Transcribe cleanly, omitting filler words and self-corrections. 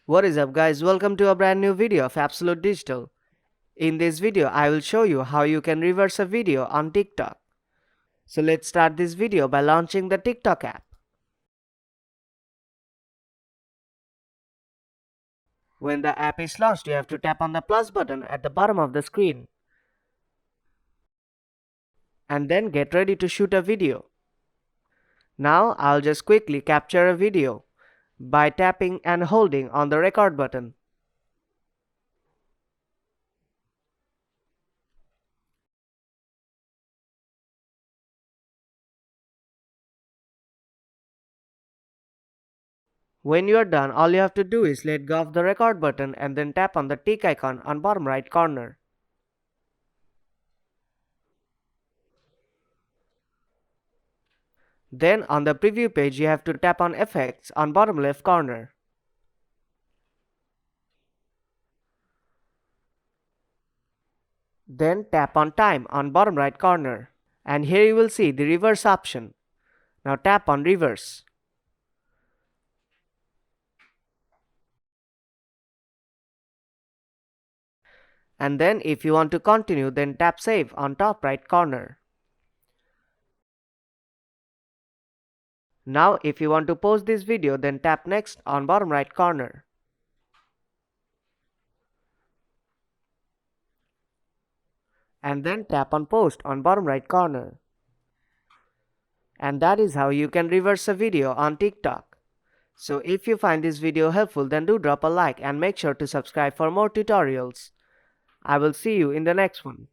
What is up guys, welcome to a brand new video of Absolute Digital. In this video I will show you how you can reverse a video on TikTok. So let's start this video by launching the TikTok app. When the app is launched, you have to tap on the plus button at the bottom of the screen and then get ready to shoot a video. Now I'll just quickly capture a video by tapping and holding on the record button. When you are done, all you have to do is let go of the record button and then tap on the tick icon on bottom right corner. Then on the preview page you have to tap on effects on bottom left corner. Then tap on time on bottom right corner. And here you will see the reverse option. Now tap on reverse. And then if you want to continue, then tap save on top right corner. Now if you want to post this video, then tap next on bottom right corner. And then tap on post on bottom right corner. And that is how you can reverse a video on TikTok. So if you find this video helpful, then do drop a like and make sure to subscribe for more tutorials. I will see you in the next one.